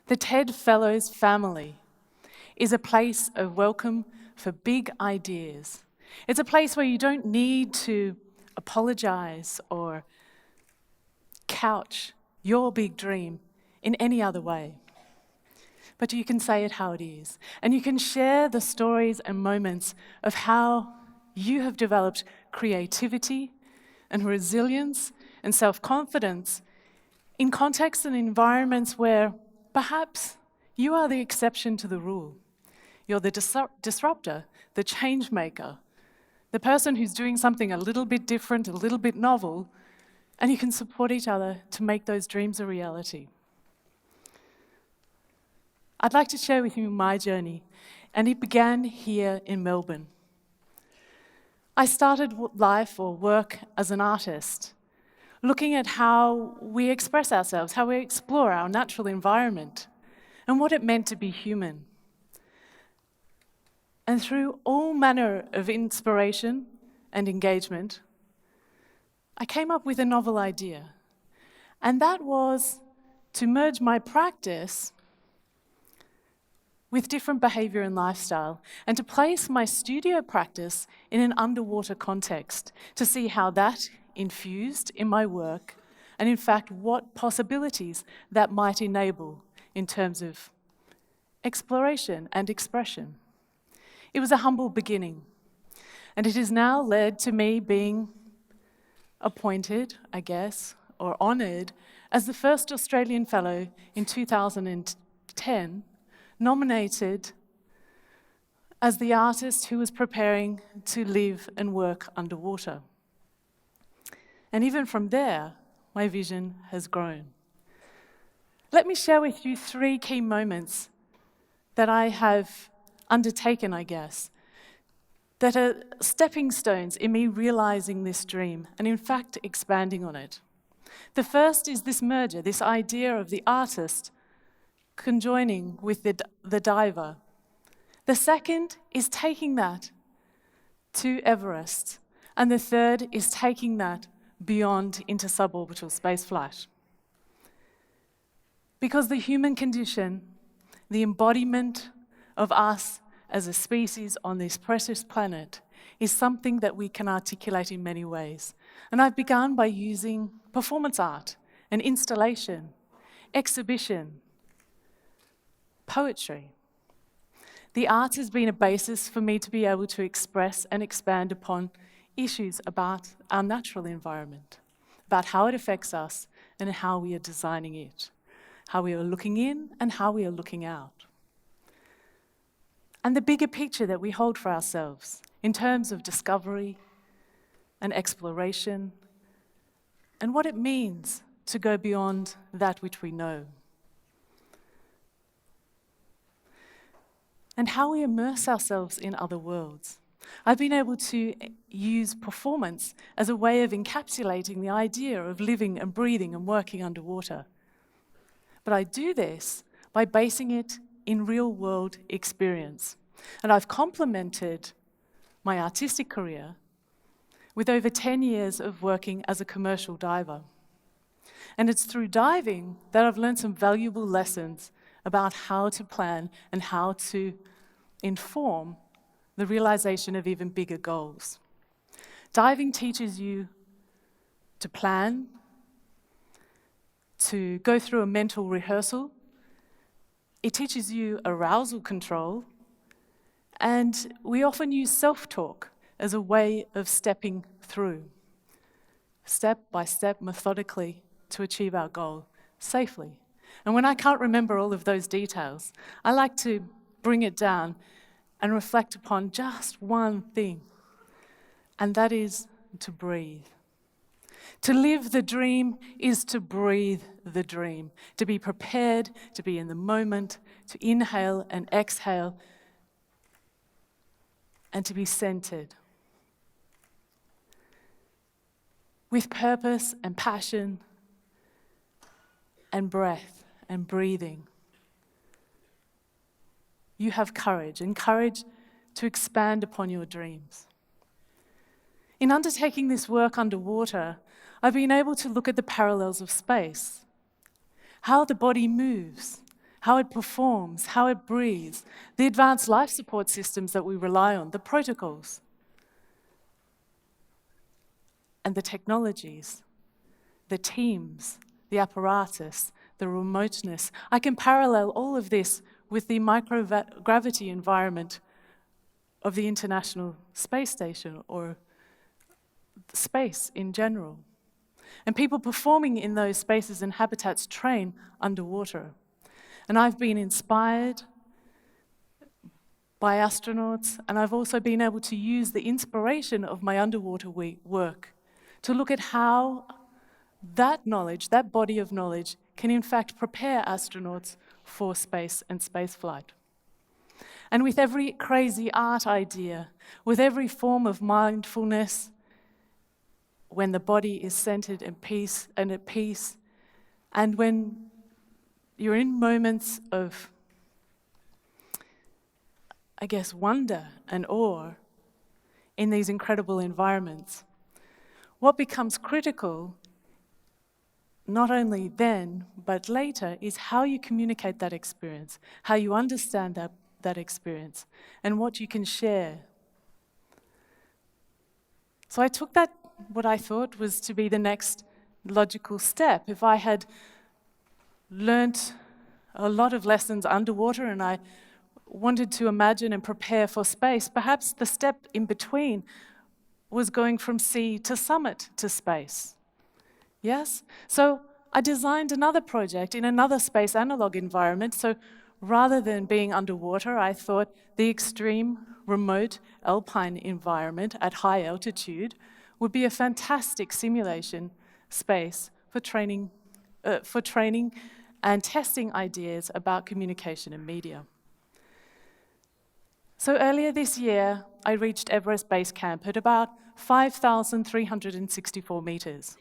The TED Fellows family is a place of welcome for big ideas. It's a place where you don't need to apologize or couch your big dream in any other way. But you can say it how it is. And you can share the stories and moments of how you have developed creativity and resilience and self-confidence in contexts and environments where perhaps you are the exception to the rule. You're the disruptor, the change maker, the person who's doing something a little bit different, a little bit novel, and you can support each other to make those dreams a reality. I'd like to share with you my journey, and it began here in Melbourne. I started life or work as an artist, looking at how we express ourselves, how we explore our natural environment, and what it meant to be human. And through all manner of inspiration and engagement, I came up with a novel idea. And that was to merge my practice with different behavior and lifestyle, and to place my studio practice in an underwater context, to see how that infused in my work, and in fact, what possibilities that might enable in terms of exploration and expression. It was a humble beginning, and it has now led to me being appointed, I guess, or honoured as the first Australian Fellow in 2010, nominated as the artist who was preparing to live and work underwater. And even from there, my vision has grown. Let me share with you 3 key moments that I have undertaken, I guess, that are stepping stones in me realizing this dream and in fact expanding on it. The first is this merger, this idea of the artist conjoining with the diver. The second is taking that to Everest. And the third is taking that beyond into suborbital spaceflight. Because the human condition, the embodiment of us as a species on this precious planet, is something that we can articulate in many ways. And I've begun by using performance art and installation, exhibition, poetry. The arts has been a basis for me to be able to express and expand upon issues about our natural environment, about how it affects us and how we are designing it, how we are looking in and how we are looking out. And the bigger picture that we hold for ourselves in terms of discovery and exploration and what it means to go beyond that which we know. And how we immerse ourselves in other worlds. I've been able to use performance as a way of encapsulating the idea of living and breathing and working underwater. But I do this by basing it in real-world experience. And I've complemented my artistic career with over 10 years of working as a commercial diver. And it's through diving that I've learned some valuable lessons about how to plan and how to inform the realization of even bigger goals. Diving teaches you to plan, to go through a mental rehearsal. It teaches you arousal control, and we often use self-talk as a way of stepping through, step by step, methodically, to achieve our goal safely. And when I can't remember all of those details, I like to bring it down and reflect upon just one thing, and that is to breathe. To live the dream is to breathe the dream, to be prepared, to be in the moment, to inhale and exhale, and to be centered. With purpose and passion and breath and breathing. You have courage, and courage to expand upon your dreams. In undertaking this work underwater, I've been able to look at the parallels of space, how the body moves, how it performs, how it breathes, the advanced life support systems that we rely on, the protocols, and the technologies, the teams, the apparatus, the remoteness. I can parallel all of this with the microgravity environment of the International Space Station or space in general. And people performing in those spaces and habitats train underwater. And I've been inspired by astronauts, and I've also been able to use the inspiration of my underwater work to look at how that knowledge, that body of knowledge, can in fact prepare astronauts for space and spaceflight. And with every crazy art idea, with every form of mindfulness, when the body is centered in peace and at peace, and when you're in moments of, I guess, wonder and awe in these incredible environments, what becomes critical, not only then, but later, is how you communicate that experience, how you understand that experience, and what you can share. So I took that, what I thought was to be the next logical step. If I had learnt a lot of lessons underwater and I wanted to imagine and prepare for space, perhaps the step in between was going from sea to summit to space. Yes? So I designed another project in another space analog environment. So rather than being underwater, I thought the extreme, remote, alpine environment at high altitude would be a fantastic simulation space for training and testing ideas about communication and media. So earlier this year, I reached Everest Base Camp at about 5,364 meters.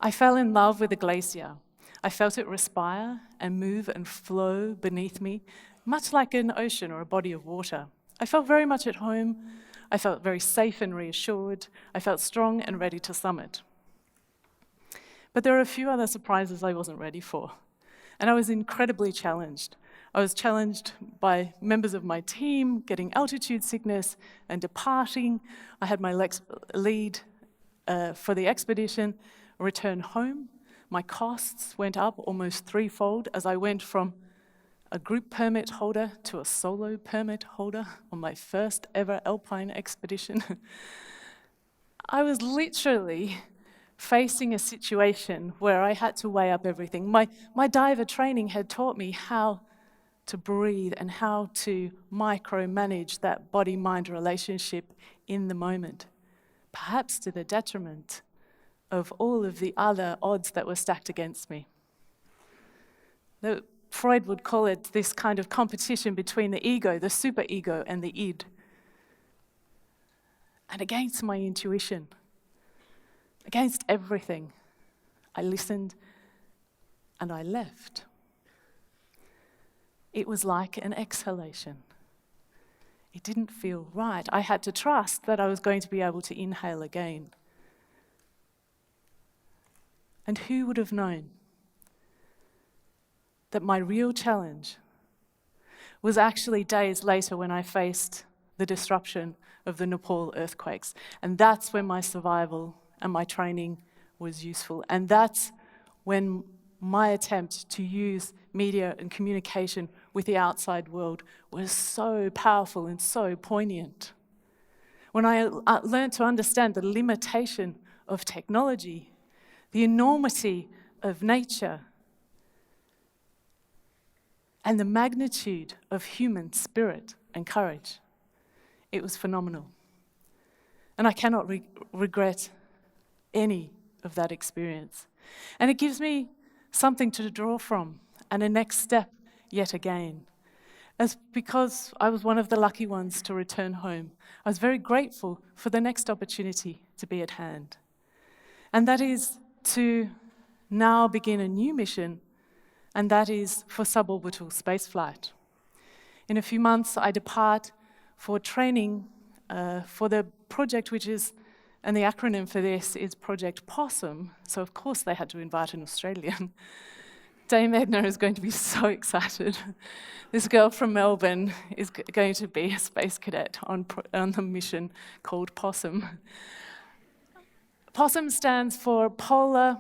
I fell in love with the glacier. I felt it respire and move and flow beneath me, much like an ocean or a body of water. I felt very much at home. I felt very safe and reassured. I felt strong and ready to summit. But there are a few other surprises I wasn't ready for. And I was incredibly challenged. I was challenged by members of my team getting altitude sickness and departing. I had my lead for the expedition return home. My costs went up almost threefold as I went from a group permit holder to a solo permit holder on my first ever alpine expedition. I was literally facing a situation where I had to weigh up everything. My diver training had taught me how to breathe and how to micromanage that body-mind relationship in the moment, perhaps to the detriment of all of the other odds that were stacked against me. Freud would call it this kind of competition between the ego, the superego, and the id. And against my intuition, against everything, I listened and I left. It was like an exhalation. It didn't feel right. I had to trust that I was going to be able to inhale again. And who would have known that my real challenge was actually days later when I faced the disruption of the Nepal earthquakes. And that's when my survival and my training was useful. And that's when my attempt to use media and communication with the outside world was so powerful and so poignant. When I learned to understand the limitation of technology, the enormity of nature, and the magnitude of human spirit and courage, it was phenomenal. And I cannot regret any of that experience. And it gives me something to draw from and a next step yet again. Because I was one of the lucky ones to return home, I was very grateful for the next opportunity to be at hand. And that is to now begin a new mission, and that is for suborbital spaceflight. In a few months, I depart for training for the project which is, and the acronym for this is Project Possum, so of course they had to invite an Australian, Dame Edna is going to be so excited. This girl from Melbourne is going to be a space cadet on the mission called POSSUM. POSSUM stands for Polar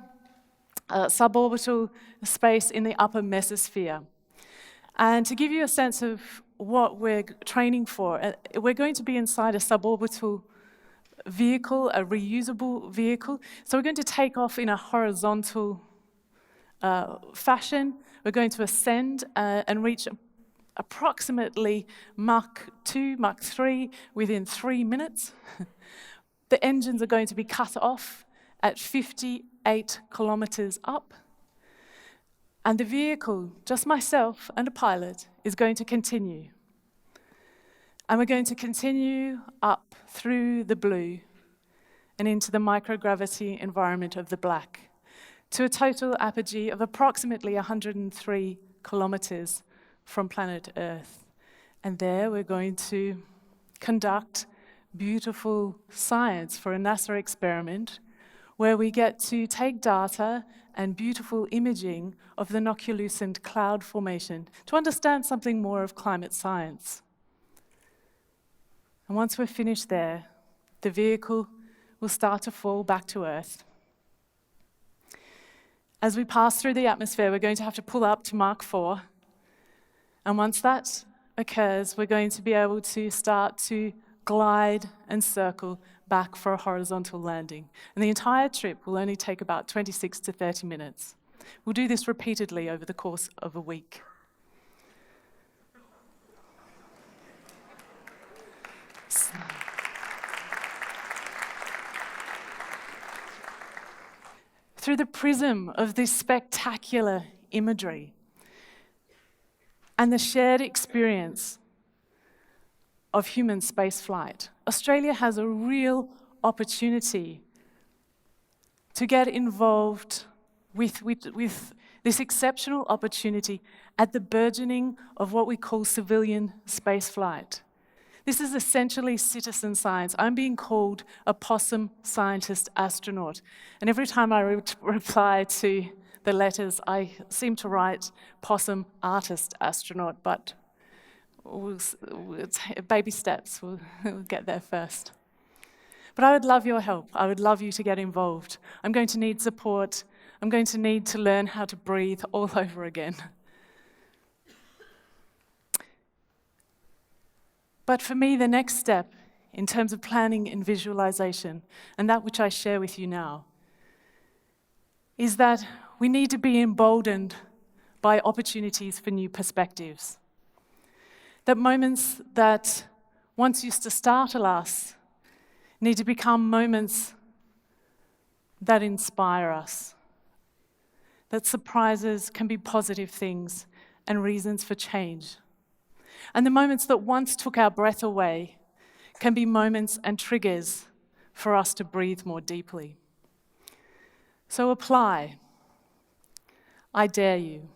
Suborbital Space in the Upper Mesosphere. And to give you a sense of what we're training for, we're going to be inside a suborbital vehicle, a reusable vehicle. So we're going to take off in a horizontal fashion. We're going to ascend and reach approximately Mach 2, Mach 3 within 3 minutes. The engines are going to be cut off at 58 kilometers up. And the vehicle, just myself and a pilot, is going to continue. And we're going to continue up through the blue and into the microgravity environment of the black, to a total apogee of approximately 103 kilometers from planet Earth. And there we're going to conduct beautiful science for a NASA experiment where we get to take data and beautiful imaging of the noctilucent cloud formation to understand something more of climate science. And once we're finished there, the vehicle will start to fall back to Earth. As we pass through the atmosphere, we're going to have to pull up to Mach 4. And once that occurs, we're going to be able to start to glide and circle back for a horizontal landing. And the entire trip will only take about 26 to 30 minutes. We'll do this repeatedly over the course of a week. Through the prism of this spectacular imagery and the shared experience of human spaceflight, Australia has a real opportunity to get involved with this exceptional opportunity at the burgeoning of what we call civilian spaceflight. This is essentially citizen science. I'm being called a possum scientist astronaut. And every time I reply to the letters, I seem to write possum artist astronaut, but baby steps, we'll get there first. But I would love your help. I would love you to get involved. I'm going to need support. I'm going to need to learn how to breathe all over again. But for me, the next step in terms of planning and visualization, and that which I share with you now, is that we need to be emboldened by opportunities for new perspectives. That moments that once used to startle us need to become moments that inspire us. That surprises can be positive things and reasons for change. And the moments that once took our breath away can be moments and triggers for us to breathe more deeply. So apply. I dare you.